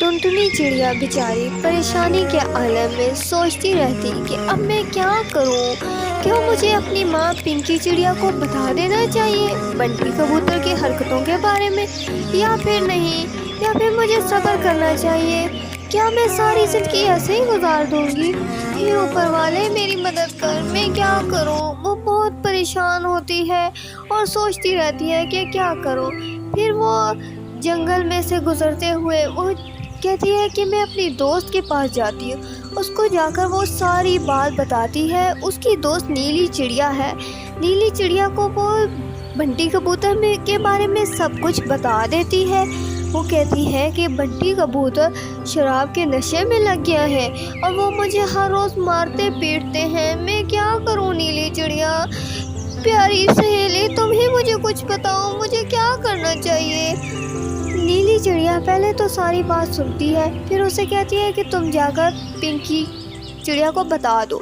टुनटुनी चिड़िया बेचारी परेशानी के आलम में सोचती रहती कि अब मैं क्या करूं। क्यों मुझे अपनी माँ पिंकी चिड़िया को बता देना चाहिए बंटी कबूतर की हरकतों के बारे में, या फिर नहीं, या फिर मुझे सब्र करना चाहिए। क्या मैं सारी जिंदगी ऐसे ही गुजार दूंगी? हे ऊपर वाले मेरी मदद कर, मैं क्या करूं? वो बहुत परेशान होती है और सोचती रहती है कि क्या करूं। फिर वो जंगल में से गुजरते हुए वो कहती है कि मैं अपनी दोस्त के पास जाती हूँ। उसको जाकर वो सारी बात बताती है। उसकी दोस्त नीली चिड़िया है। नीली चिड़िया को वो बंटी कबूतर के बारे में सब कुछ बता देती है। वो कहती है कि बंटी कबूतर शराब के नशे में लग गया है और वो मुझे हर रोज़ मारते पीटते हैं। मैं क्या करूँ नीली चिड़िया? प्यारी सहेली, तुम ही मुझे कुछ बताओ, मुझे क्या करना चाहिए? नीली चिड़िया पहले तो सारी बात सुनती है, फिर उसे कहती है कि तुम जाकर पिंकी चिड़िया को बता दो।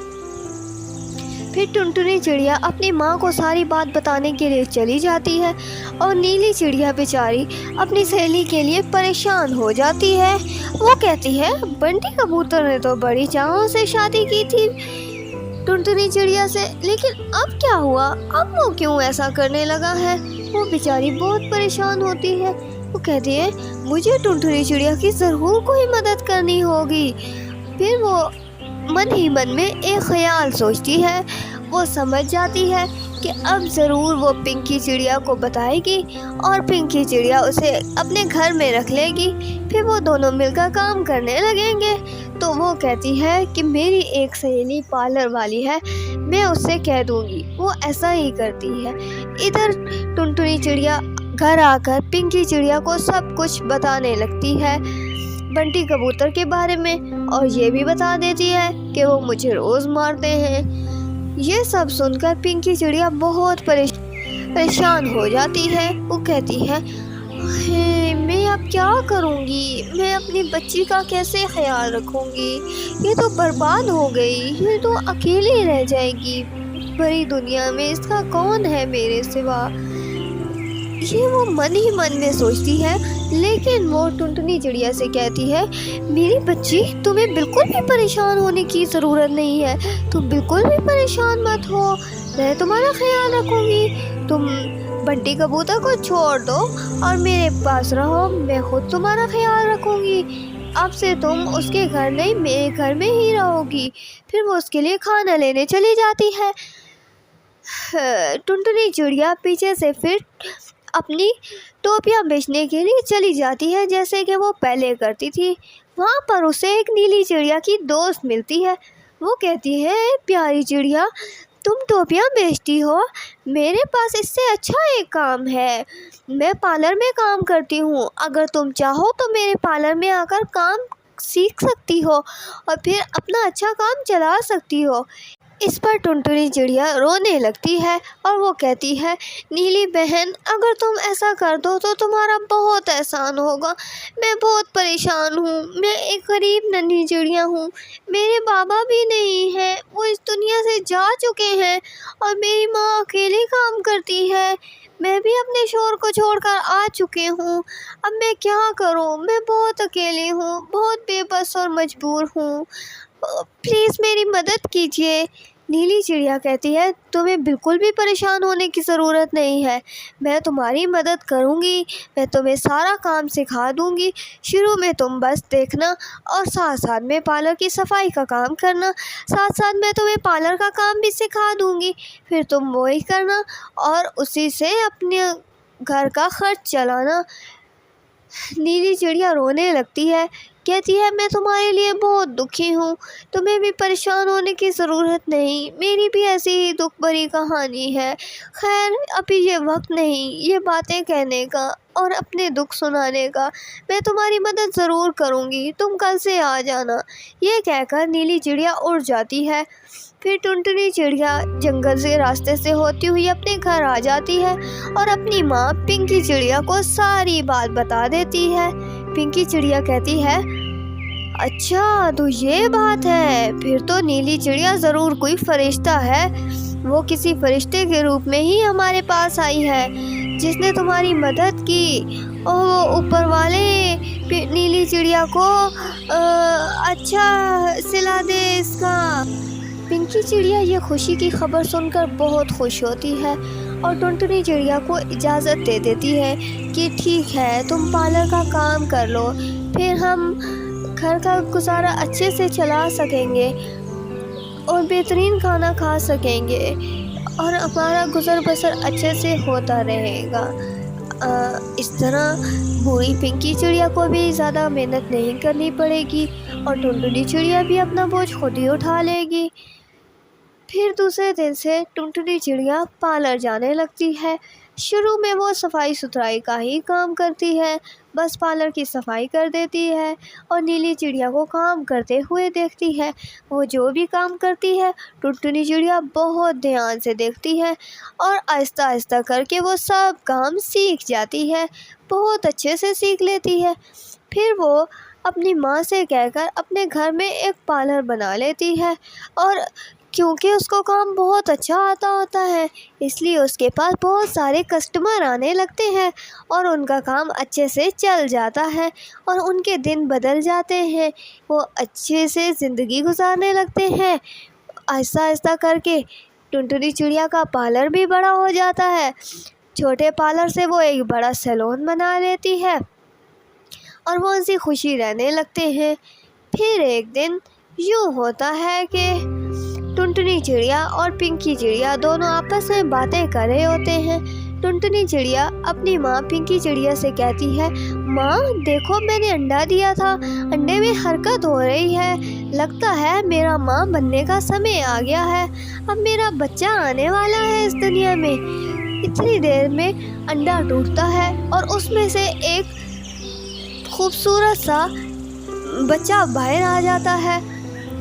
फिर टुनटुनी चिड़िया अपनी माँ को सारी बात बताने के लिए चली जाती है और नीली चिड़िया बेचारी अपनी सहेली के लिए परेशान हो जाती है। वो कहती है बंटी कबूतर ने तो बड़ी चाहों से शादी की थी टुनटुनी चिड़िया से, लेकिन अब क्या हुआ? अब वो क्यों ऐसा करने लगा है? वो बेचारी बहुत परेशान होती है। वो कहती है मुझे टुनटुनी चिड़िया की ज़रूर कोई मदद करनी होगी। फिर वो मन ही मन में एक ख्याल सोचती है। वो समझ जाती है कि अब ज़रूर वो पिंकी चिड़िया को बताएगी और पिंकी चिड़िया उसे अपने घर में रख लेगी। फिर वो दोनों मिलकर काम करने लगेंगे। तो वो कहती है कि मेरी एक सहेली पार्लर वाली है, मैं उससे कह दूँगी। वो ऐसा ही करती है। इधर टुनटुनी चिड़िया घर आकर पिंकी चिड़िया को सब कुछ बताने लगती है बंटी कबूतर के बारे में, और ये भी बता देती है कि वो मुझे रोज़ मारते हैं। ये सब सुनकर पिंकी चिड़िया बहुत परेशान हो जाती है। वो कहती है मैं अब क्या करूँगी? मैं अपनी बच्ची का कैसे ख्याल रखूँगी? ये तो बर्बाद हो गई, ये तो अकेली रह जाएगी बड़ी दुनिया में, इसका कौन है मेरे सिवा? ये वो मन ही मन में सोचती है। लेकिन वो टुनटुनी चिड़िया से कहती है मेरी बच्ची, तुम्हें बिल्कुल भी परेशान होने की ज़रूरत नहीं है। तुम बिल्कुल भी परेशान मत हो, मैं तुम्हारा ख्याल रखूँगी। तुम बंटी कबूतर को छोड़ दो और मेरे पास रहो, मैं खुद तुम्हारा ख्याल रखूँगी। अब से तुम उसके घर नहीं, मेरे घर में ही रहोगी। फिर वो उसके लिए खाना लेने चली जाती है। टुनटुनी चिड़िया पीछे से फिर अपनी टोपियाँ बेचने के लिए चली जाती है, जैसे कि वो पहले करती थी। वहाँ पर उसे एक नीली चिड़िया की दोस्त मिलती है। वो कहती है प्यारी चिड़िया, तुम टोपियाँ बेचती हो, मेरे पास इससे अच्छा एक काम है। मैं पार्लर में काम करती हूँ, अगर तुम चाहो तो मेरे पार्लर में आकर काम सीख सकती हो और फिर अपना अच्छा काम चला सकती हो। इस पर टुनटुनी चिड़िया रोने लगती है और वो कहती है नीली बहन, अगर तुम ऐसा कर दो तो तुम्हारा बहुत एहसान होगा। मैं बहुत परेशान हूँ, मैं एक गरीब नन्ही चिड़िया हूँ, मेरे बाबा भी नहीं हैं, वो इस दुनिया से जा चुके हैं और मेरी माँ अकेली काम करती है। मैं भी अपने शोहर को छोड़कर आ चुकी हूँ। अब मैं क्या करूँ? मैं बहुत अकेली हूँ, बहुत बेबस और मजबूर हूँ, प्लीज़ मेरी मदद कीजिए। नीली चिड़िया कहती है तुम्हें बिल्कुल भी परेशान होने की ज़रूरत नहीं है, मैं तुम्हारी मदद करूँगी, मैं तुम्हें सारा काम सिखा दूँगी। शुरू में तुम बस देखना और साथ साथ में पार्लर की सफाई का काम करना, साथ साथ मैं तुम्हें पार्लर का काम भी सिखा दूँगी। फिर तुम वही करना और उसी से अपने घर का खर्च चलाना। नीली चिड़िया रोने लगती है, कहती है मैं तुम्हारे लिए बहुत दुखी हूँ, तुम्हें भी परेशान होने की ज़रूरत नहीं, मेरी भी ऐसी ही दुख भरी कहानी है। खैर अभी ये वक्त नहीं ये बातें कहने का और अपने दुख सुनाने का, मैं तुम्हारी मदद ज़रूर करूँगी, तुम कल से आ जाना। ये कहकर नीली चिड़िया उड़ जाती है। फिर टुनटुनी चिड़िया जंगल से रास्ते से होती हुई अपने घर आ जाती है और अपनी माँ पिंकी चिड़िया को सारी बात बता देती है। पिंकी चिड़िया कहती है अच्छा तो ये बात है, फिर तो नीली चिड़िया ज़रूर कोई फरिश्ता है, वो किसी फरिश्ते के रूप में ही हमारे पास आई है। جس نے تمہاری مدد کی، اور اوپر والے نیلی چڑیا کو اچھا صلہ دے اس کا۔ پنکی چڑیا یہ خوشی کی خبر سن کر بہت خوش ہوتی ہے اور ٹنٹنی چڑیا کو اجازت دے دیتی ہے کہ ٹھیک ہے، تم پارلر کا کام کر لو، پھر ہم گھر کا گزارا اچھے سے چلا سکیں گے اور بہترین کھانا کھا سکیں گے اور ہمارا گزر بسر اچھے سے ہوتا رہے گا۔ اس طرح بوڑھی پنکی چڑیا کو بھی زیادہ محنت نہیں کرنی پڑے گی اور ٹنٹنی چڑیا بھی اپنا بوجھ خود ہی اٹھا لے گی۔ پھر دوسرے دن سے ٹنٹنی چڑیا پارلر جانے لگتی ہے۔ شروع میں وہ صفائی ستھرائی کا ہی کام کرتی ہے، بس پارلر کی صفائی کر دیتی ہے اور نیلی چڑیا کو کام کرتے ہوئے دیکھتی ہے۔ وہ جو بھی کام کرتی ہے ٹنٹنی چڑیا بہت دھیان سے دیکھتی ہے اور آہستہ آہستہ کر کے وہ سب کام سیکھ جاتی ہے، بہت اچھے سے سیکھ لیتی ہے۔ پھر وہ اپنی ماں سے کہہ کر اپنے گھر میں ایک پارلر بنا لیتی ہے، اور کیونکہ اس کو کام بہت اچھا آتا ہوتا ہے اس لیے اس کے پاس بہت سارے کسٹمر آنے لگتے ہیں اور ان کا کام اچھے سے چل جاتا ہے اور ان کے دن بدل جاتے ہیں، وہ اچھے سے زندگی گزارنے لگتے ہیں۔ آہستہ آہستہ کر کے ٹنٹنی چڑیا کا پارلر بھی بڑا ہو جاتا ہے، چھوٹے پارلر سے وہ ایک بڑا سیلون بنا لیتی ہے اور وہ ہنسی خوشی رہنے لگتے ہیں۔ پھر ایک دن یوں ہوتا ہے کہ ٹنٹنی چڑیا اور پنکی چڑیا دونوں آپس میں باتیں کر رہے ہوتے ہیں۔ ٹنٹنی چڑیا اپنی ماں پنکی چڑیا سے کہتی ہے، ماں دیکھو میں نے انڈا دیا تھا، انڈے میں حرکت ہو رہی ہے، لگتا ہے میرا ماں بننے کا سمے آ گیا ہے، اب میرا بچہ آنے والا ہے اس دنیا میں۔ اتنی دیر میں انڈا ٹوٹتا ہے اور اس میں سے ایک خوبصورت سا بچہ باہر آ جاتا ہے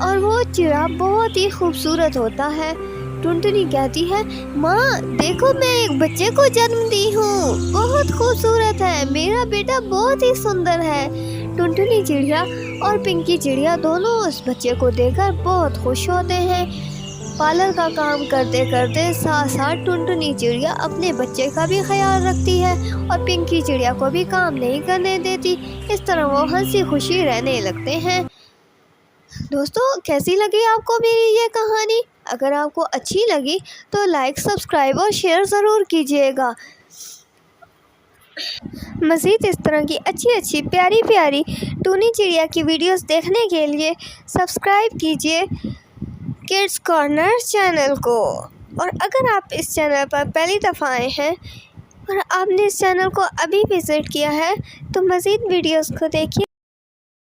اور وہ چڑیا بہت ہی خوبصورت ہوتا ہے۔ ٹنٹنی کہتی ہے، ماں دیکھو میں ایک بچے کو جنم دی ہوں، بہت خوبصورت ہے، میرا بیٹا بہت ہی سندر ہے۔ ٹنٹنی چڑیا اور پنکی چڑیا دونوں اس بچے کو دیکھ کر بہت خوش ہوتے ہیں۔ پارلر کا کام کرتے کرتے ساتھ ساتھ ٹنٹنی چڑیا اپنے بچے کا بھی خیال رکھتی ہے اور پنکی چڑیا کو بھی کام نہیں کرنے دیتی۔ اس طرح وہ ہنسی خوشی رہنے لگتے ہیں۔ دوستو کیسی لگی آپ کو میری یہ کہانی؟ اگر آپ کو اچھی لگی تو لائک، سبسکرائب اور شیئر ضرور کیجیے گا۔ مزید اس طرح کی اچھی پیاری پیاری ٹونی چڑیا کی ویڈیوز دیکھنے کے لیے سبسکرائب کیجیے کڈس کارنر چینل کو۔ اور اگر آپ اس چینل پر پہلی دفعہ آئے ہیں اور آپ نے اس چینل کو ابھی وزٹ کیا ہے تو مزید ویڈیوز کو دیکھیے۔